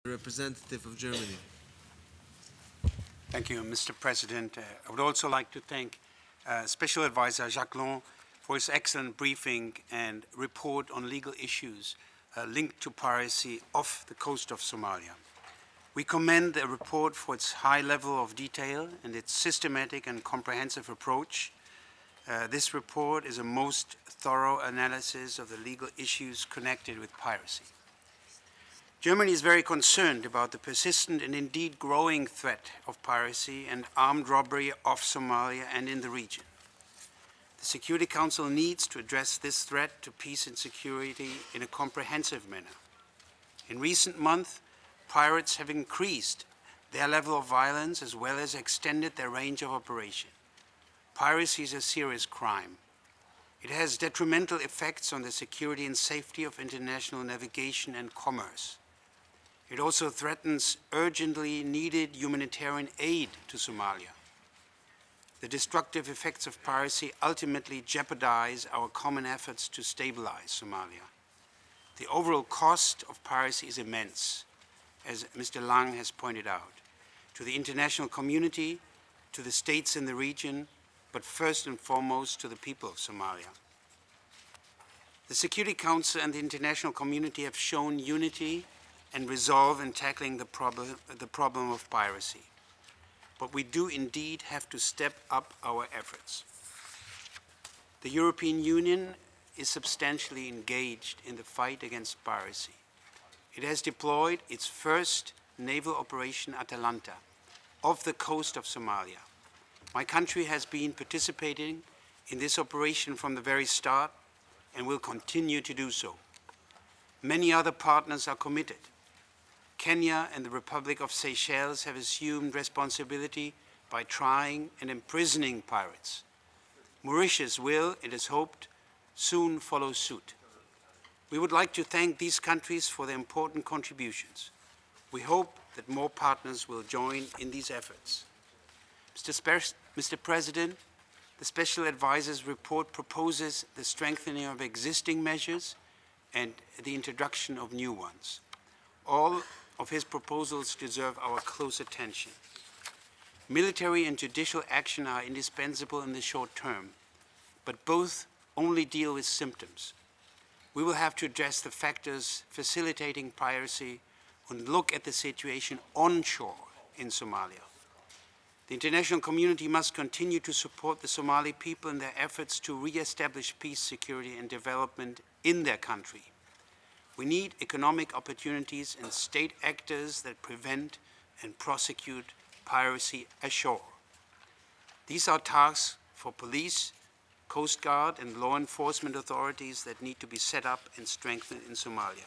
representative of Germany. Thank you, Mr. President. I would also like to thank Special Advisor Jacques Long for his excellent briefing and report on legal issues linked to piracy off the coast of Somalia. We commend the report for its high level of detail and its systematic and comprehensive approach. This report is a most thorough analysis of the legal issues connected with piracy. Germany is very concerned about the persistent and indeed growing threat of piracy and armed robbery off Somalia and in the region. The Security Council needs to address this threat to peace and security in a comprehensive manner. In recent months, pirates have increased their level of violence as well as extended their range of operation. Piracy is a serious crime. It has detrimental effects on the security and safety of international navigation and commerce. It also threatens urgently needed humanitarian aid to Somalia. The destructive effects of piracy ultimately jeopardize our common efforts to stabilize Somalia. The overall cost of piracy is immense, as Mr. Lang has pointed out, to the international community, to the states in the region, but first and foremost to the people of Somalia. The Security Council and the international community have shown unity and resolve in tackling the problem of piracy. But we do indeed have to step up our efforts. The European Union is substantially engaged in the fight against piracy. It has deployed its first naval operation, Atalanta, off the coast of Somalia. My country has been participating in this operation from the very start and will continue to do so. Many other partners are committed. Kenya and the Republic of Seychelles have assumed responsibility by trying and imprisoning pirates. Mauritius will, it is hoped, soon follow suit. We would like to thank these countries for their important contributions. We hope that more partners will join in these efforts. Mr. President, the Special Advisor's report proposes the strengthening of existing measures and the introduction of new ones. All of his proposals deserve our close attention. Military and judicial action are indispensable in the short term, but both only deal with symptoms. We will have to address the factors facilitating piracy and look at the situation onshore in Somalia. The international community must continue to support the Somali people in their efforts to re-establish peace, security, and development in their country. We need economic opportunities and state actors that prevent and prosecute piracy ashore. These are tasks for police, Coast Guard, and law enforcement authorities that need to be set up and strengthened in Somalia.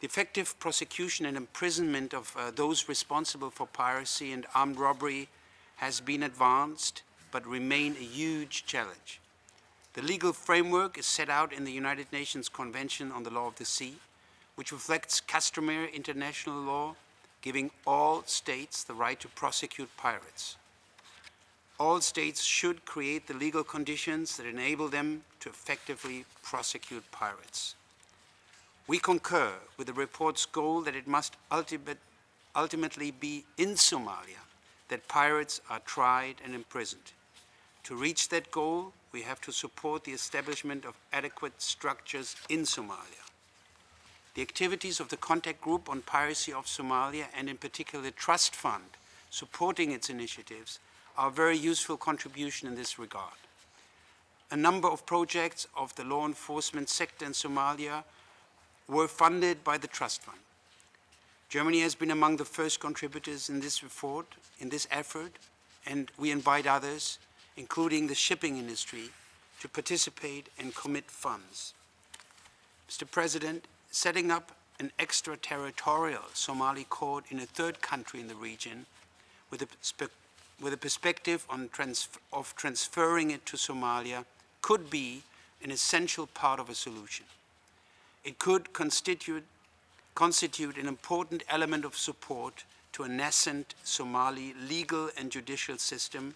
The effective prosecution and imprisonment of those responsible for piracy and armed robbery has been advanced, but remain a huge challenge. The legal framework is set out in the United Nations Convention on the Law of the Sea, which reflects customary international law, giving all states the right to prosecute pirates. All states should create the legal conditions that enable them to effectively prosecute pirates. We concur with the report's goal that it must ultimately be in Somalia that pirates are tried and imprisoned. To reach that goal, we have to support the establishment of adequate structures in Somalia. The activities of the Contact Group on Piracy of Somalia, and in particular the Trust Fund supporting its initiatives, are a very useful contribution in this regard. A number of projects of the law enforcement sector in Somalia were funded by the Trust Fund. Germany has been among the first contributors in this effort, and we invite others, including the shipping industry, to participate and commit funds. Mr. President, setting up an extraterritorial Somali court in a third country in the region with a perspective of transferring it to Somalia could be an essential part of a solution. It could constitute an important element of support to a nascent Somali legal and judicial system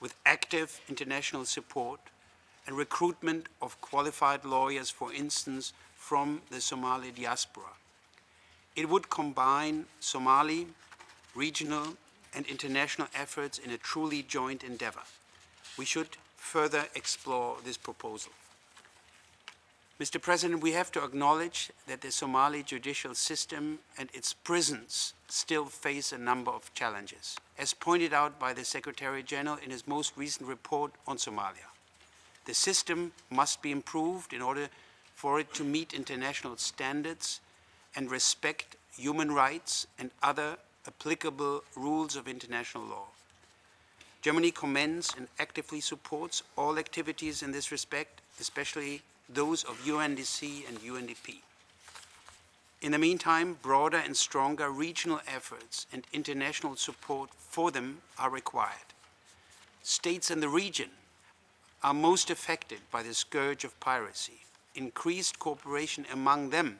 with active international support and recruitment of qualified lawyers, for instance, from the Somali diaspora. It would combine Somali, regional, and international efforts in a truly joint endeavor. We should further explore this proposal. Mr. President, we have to acknowledge that the Somali judicial system and its prisons still face a number of challenges, as pointed out by the Secretary General in his most recent report on Somalia. The system must be improved in order for it to meet international standards and respect human rights and other applicable rules of international law. Germany commends and actively supports all activities in this respect, especially those of UNDC and UNDP. In the meantime, broader and stronger regional efforts and international support for them are required. States in the region are most affected by the scourge of piracy. Increased cooperation among them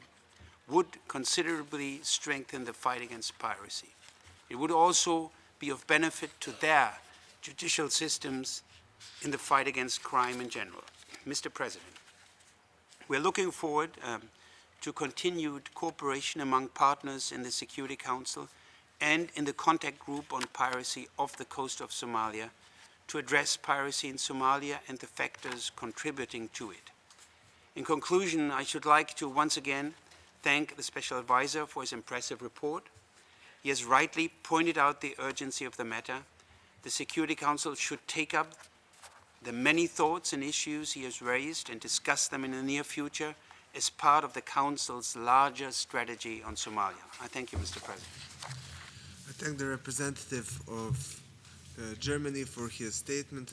would considerably strengthen the fight against piracy. It would also be of benefit to their judicial systems in the fight against crime in general. Mr. President, we're looking forward to continued cooperation among partners in the Security Council and in the contact group on piracy off the coast of Somalia to address piracy in Somalia and the factors contributing to it. In conclusion, I should like to once again thank the Special Advisor for his impressive report. He has rightly pointed out the urgency of the matter. The Security Council should take up the many thoughts and issues he has raised and discuss them in the near future as part of the Council's larger strategy on Somalia. I thank you, Mr. President. I thank the representative of Germany for his statement.